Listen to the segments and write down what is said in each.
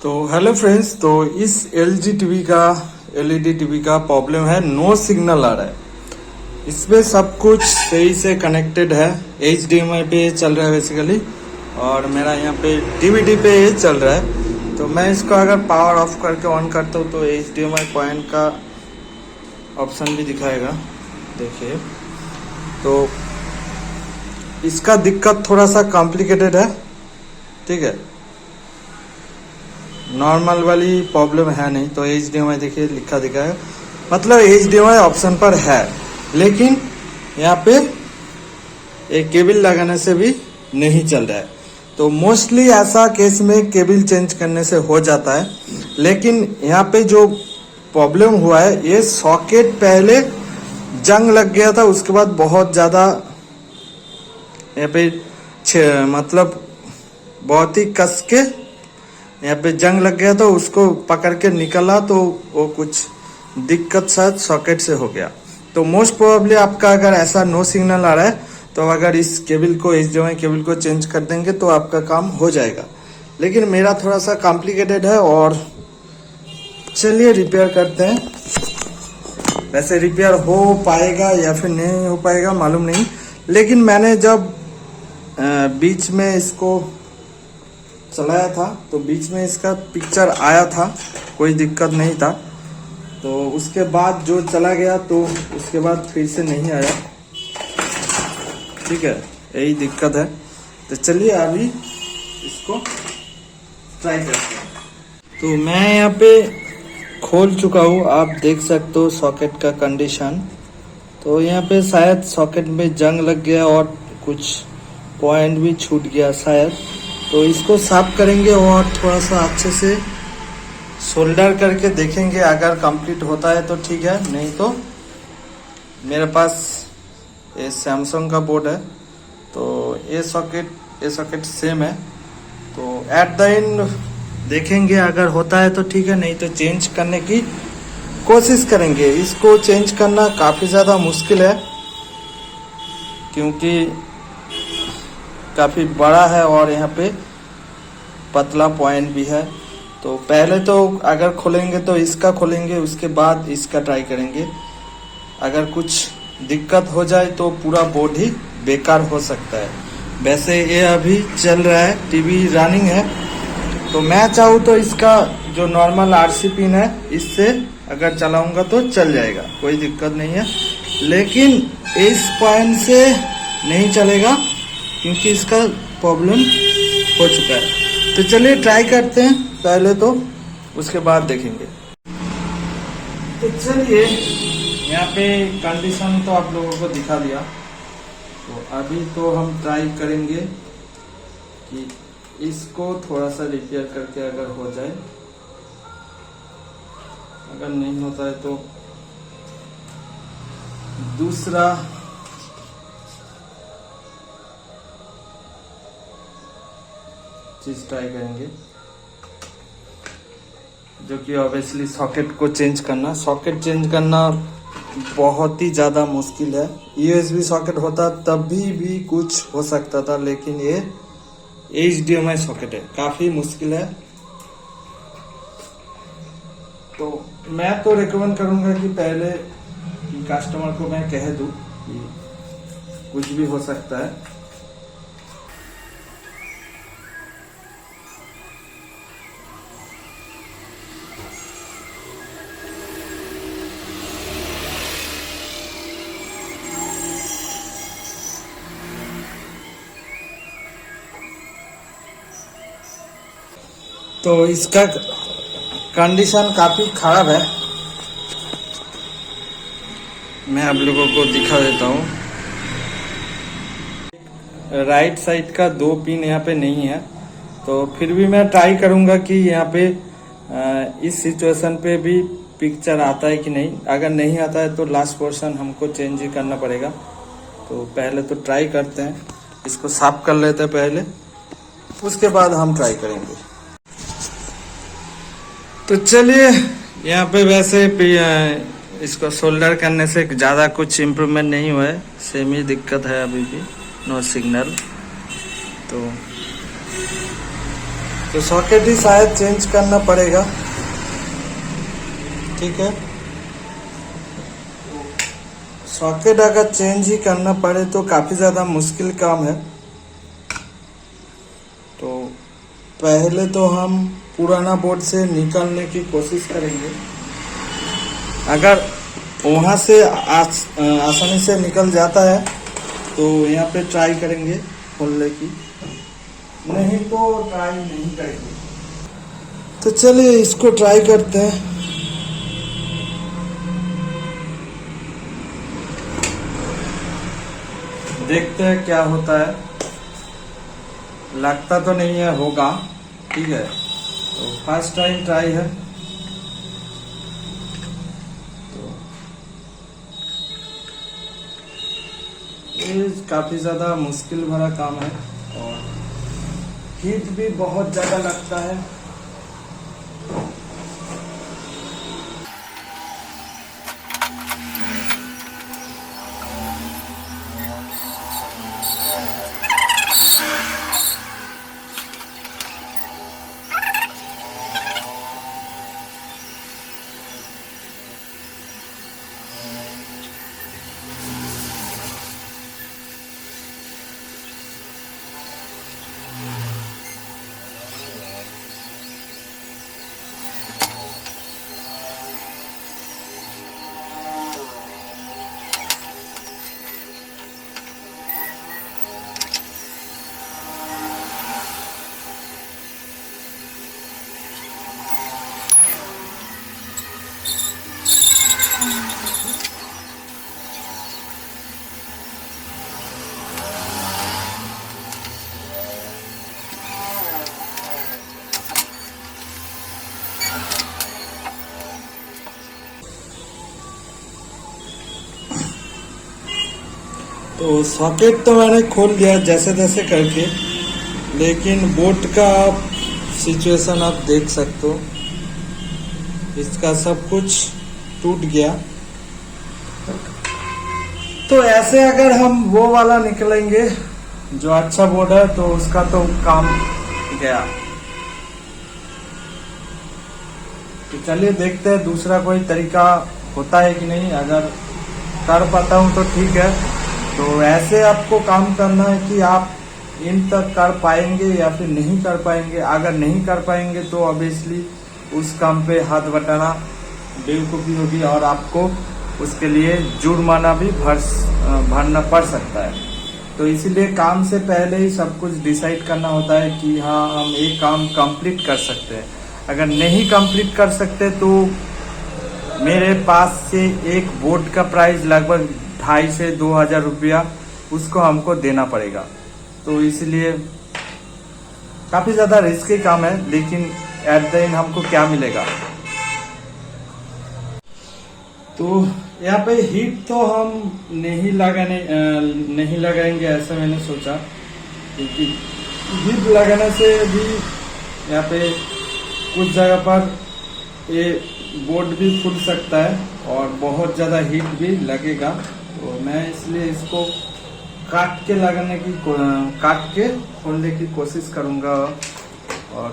तो hello friends, तो इस एलजी टीवी का एलईडी टीवी का प्रॉब्लम है, नो सिग्नल आ रहा है। इसमें सब कुछ सही से कनेक्टेड है, HDMI पे चल रहा है बेसिकली, और मेरा यहाँ पे डीवीडी पे चल रहा है। तो मैं इसको अगर पावर ऑफ करके ऑन करता हूँ तो HDMI पॉइंट का ऑप्शन भी दिखाएगा, देखिए। तो इसका दिक्कत थोड़ा सा कॉम्प्लिकेटेड है, ठीक है, नॉर्मल वाली प्रॉब्लम है नहीं। तो HDMI देखिए लिखा दिखा है, मतलब HDMI ऑप्शन पर है, लेकिन यहाँ पे एक केबल लगाने से भी नहीं चल रहा है। तो मोस्टली ऐसा केस में केबल चेंज करने से हो जाता है, लेकिन यहाँ पे जो प्रॉब्लम हुआ है, ये सॉकेट पहले जंग लग गया था, उसके बाद बहुत ज़्यादा यहाँ पे मतलब बहुत ही कस के यहाँ पे जंग लग गया, तो उसको पकड़ के निकला, तो वो कुछ दिक्कत शायद सॉकेट से हो गया। तो मोस्ट प्रोबेबली आपका अगर ऐसा नो सिग्नल आ रहा है, तो अगर इस केबल को HDMI केबल को चेंज कर देंगे तो आपका काम हो जाएगा। लेकिन मेरा थोड़ा सा कॉम्प्लिकेटेड है, और चलिए रिपेयर करते हैं। वैसे रिपेयर हो पाएगा या फिर नहीं हो पाएगा मालूम नहीं, लेकिन मैंने जब बीच में इसको चलाया था तो बीच में इसका पिक्चर आया था, कोई दिक्कत नहीं था। तो उसके बाद जो चला गया, तो उसके बाद फिर से नहीं आया, ठीक है, यही दिक्कत है। तो चलिए अभी इसको ट्राई करते हैं। तो मैं यहाँ पे खोल चुका हूँ, आप देख सकते हो सॉकेट का कंडीशन। तो यहाँ पे शायद सॉकेट में जंग लग गया और कुछ पॉइंट भी छूट गया शायद। तो इसको साफ करेंगे और थोड़ा सा अच्छे से सोल्डर करके देखेंगे, अगर कंप्लीट होता है तो ठीक है, नहीं तो मेरे पास ये सैमसंग का बोर्ड है, तो ये सॉकेट सेम है। तो एट द एंड देखेंगे, अगर होता है तो ठीक है, नहीं तो चेंज करने की कोशिश करेंगे। इसको चेंज करना काफ़ी ज़्यादा मुश्किल है, क्योंकि काफ़ी बड़ा है और यहाँ पे पतला पॉइंट भी है। तो पहले तो अगर खोलेंगे तो इसका खोलेंगे, उसके बाद इसका ट्राई करेंगे। अगर कुछ दिक्कत हो जाए तो पूरा बोर्ड ही बेकार हो सकता है। वैसे ये अभी चल रहा है, टीवी रनिंग है। तो मैं चाहूँ तो इसका जो नॉर्मल RC पिन है, इससे अगर चलाऊंगा तो चल जाएगा, कोई दिक्कत नहीं है। लेकिन इस पॉइंट से नहीं चलेगा, क्योंकि इसका प्रॉब्लम हो चुका है। तो चलिए ट्राई करते हैं पहले, तो उसके बाद देखेंगे। तो चलिए, यहाँ पे कंडीशन तो आप लोगों को दिखा दिया। तो अभी तो हम ट्राई करेंगे कि इसको थोड़ा सा रिपेयर करके अगर हो जाए। अगर नहीं होता है तो दूसरा चीज ट्राई करेंगे, जो कि ऑब्वियसली सॉकेट को चेंज करना। सॉकेट चेंज करना बहुत ही ज़्यादा मुश्किल है। USB सॉकेट होता तब भी कुछ हो सकता था, लेकिन ये HDMI सॉकेट है, काफ़ी मुश्किल है। तो मैं तो रिकमेंड करूँगा कि पहले कस्टमर को मैं कह दूँ कि कुछ भी हो सकता है। तो इसका कंडीशन काफ़ी ख़राब है, मैं आप लोगों को दिखा देता हूँ। राइट साइड का 2 पिन यहाँ पे नहीं है, तो फिर भी मैं ट्राई करूँगा कि यहाँ पे इस सिचुएशन पे भी पिक्चर आता है कि नहीं। अगर नहीं आता है तो लास्ट पोर्शन हमको चेंज ही करना पड़ेगा। तो पहले तो ट्राई करते हैं, इसको साफ कर लेते हैं पहले, उसके बाद हम ट्राई करेंगे। तो चलिए, यहाँ पे वैसे इसको सोल्डर करने से ज़्यादा कुछ इम्प्रूवमेंट नहीं हुआ है, सेम ही दिक्कत है, अभी भी नो सिग्नल। तो तो सॉकेट ही शायद चेंज करना पड़ेगा। ठीक है, सॉकेट अगर चेंज ही करना पड़े तो काफ़ी ज़्यादा मुश्किल काम है। तो पहले तो हम पुराना बोर्ड से निकालने की कोशिश करेंगे। अगर वहाँ से आसानी से निकल जाता है तो यहाँ पे ट्राई करेंगे खोलने की, नहीं तो ट्राई नहीं करेंगे। तो चलिए इसको ट्राई करते हैं। देखते हैं क्या होता है। लगता तो नहीं है होगा। ठीक है, तो फर्स्ट टाइम ट्राई है। तो ये काफ़ी ज़्यादा मुश्किल भरा काम है और हीट भी बहुत ज़्यादा लगता है। तो सॉकेट तो मैंने खोल दिया जैसे तैसे करके, लेकिन बोर्ड का आप सिचुएशन आप देख सकते हो। इसका सब कुछ टूट गया। तो ऐसे अगर हम वो वाला निकलेंगे जो अच्छा बोर्ड है तो उसका तो काम गया। तो चलिए देखते हैं दूसरा कोई तरीका होता है कि नहीं। अगर कर पाता हूँ तो ठीक है। तो ऐसे आपको काम करना है कि आप इन तक कर पाएंगे या फिर नहीं कर पाएंगे। अगर नहीं कर पाएंगे तो ऑब्वियसली उस काम पे हाथ बटाना बेवकूफ़ी होगी और आपको उसके लिए जुर्माना भी भरना पड़ सकता है। तो इसीलिए काम से पहले ही सब कुछ डिसाइड करना होता है कि हाँ हम एक काम कंप्लीट कर सकते हैं। अगर नहीं कंप्लीट कर सकते तो मेरे पास से एक बोर्ड का प्राइस लगभग 2,500 से 2,000 रुपया उसको हमको देना पड़ेगा। तो इसलिए काफ़ी ज़्यादा रिस्की काम है, लेकिन एट द एंड हमको क्या मिलेगा। तो यहाँ पे हीट तो हम नहीं लगाएंगे ऐसा मैंने सोचा, क्योंकि हीट लगाने से भी यहाँ पे कुछ जगह पर ये बोर्ड भी फूल सकता है और बहुत ज़्यादा हीट भी लगेगा। तो मैं इसलिए इसको काट के खोलने की कोशिश करूँगा और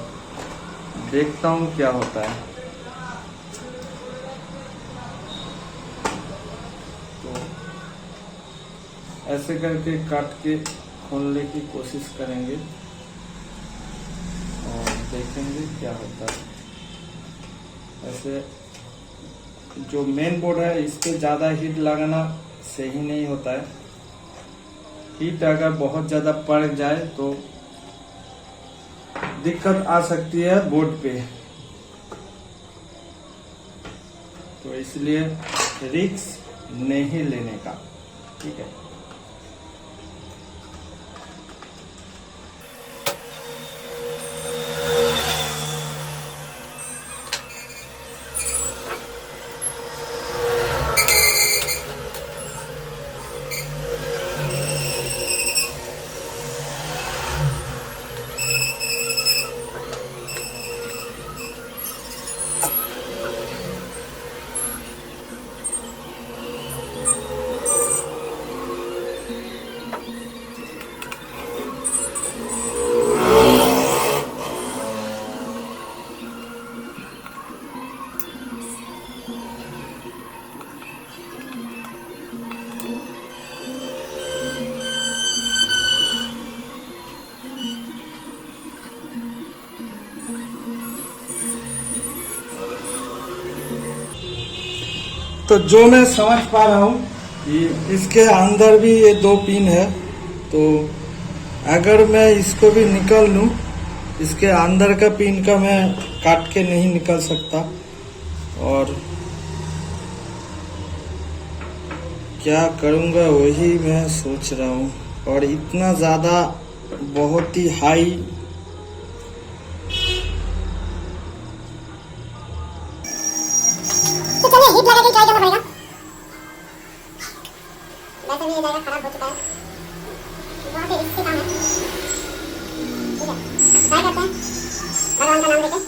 देखता हूँ क्या होता है। तो ऐसे करके काट के खोलने की कोशिश करेंगे और देखेंगे क्या होता है। ऐसे जो मेन बोर्ड है इस पे ज़्यादा हीट लगाना सही नहीं होता है। हीट अगर बहुत ज़्यादा पड़ जाए तो दिक्कत आ सकती है बोर्ड पे। तो इसलिए रिस्क नहीं लेने का। ठीक है, तो जो मैं समझ पा रहा हूँ, इसके अंदर भी ये 2 पिन है। तो अगर मैं इसको भी निकाल लूँ, इसके अंदर का पिन का मैं काट के नहीं निकाल सकता, और क्या करूँगा वही मैं सोच रहा हूँ। और इतना ज़्यादा बहुत ही हाई तो चलिए हीट लगा के ट्राई करना पड़ेगा। वैसे भी ये जगह खराब हो चुका है, बहुत ही रिस्की काम है। ठीक है, ट्राई करते हैं भगवान का नाम लेके।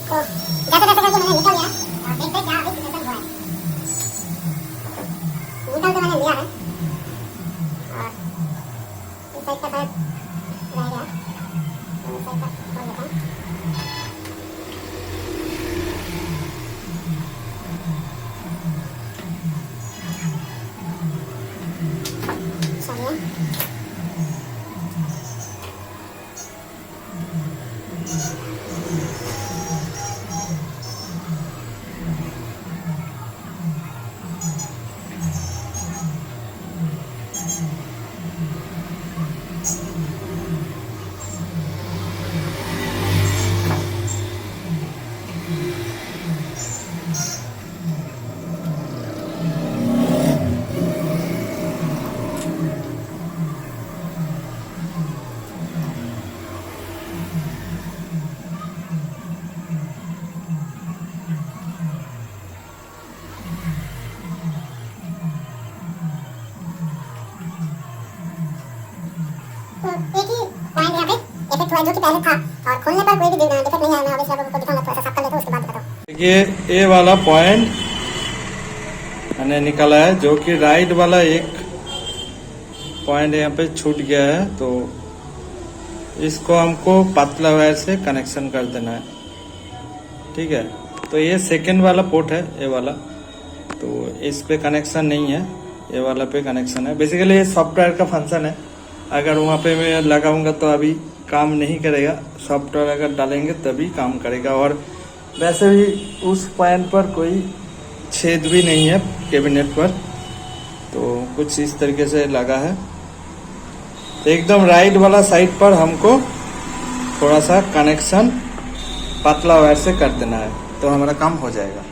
तो जैसे जैसे करके मैंने निकल लिया, और देखते क्या अभी सिचुएशन हुआ है। निकल तो मैंने लिया है, और इस साइड का शायद रह गया, तो इस साइड का खोल लेता हूँ। चलिए तो एक ही पॉइंट यहाँ पे इफेक्ट हुआ जो कि पहले था, और खोलने पर कोई भी डिफेक्ट नहीं आया। मैं अभी आपको दिखाऊंगा, थोड़ा सा साफ कर लेता हूँ, उसके बाद बताता हूँ। देखिए ए वाला पॉइंट मैंने निकाला है, जो कि राइट वाला एक पॉइंट यहाँ पे छूट गया है। तो इसको हमको पतला वायर से कनेक्शन कर देना है। ठीक है, तो ये सेकंड वाला पोर्ट है, ए वाला, तो इस पे कनेक्शन नहीं है, ए वाला पे कनेक्शन है। बेसिकली ये सॉफ्टवेयर का फंक्शन है। अगर वहाँ पे मैं लगाऊंगा तो अभी काम नहीं करेगा, सॉफ्टवेयर अगर डालेंगे तभी काम करेगा। और वैसे भी उस पॉइंट पर कोई छेद भी नहीं है कैबिनेट पर, तो कुछ इस तरीके से लगा है। तो एकदम राइट वाला साइड पर हमको थोड़ा सा कनेक्शन पतला वायर से कर देना है, तो हमारा काम हो जाएगा।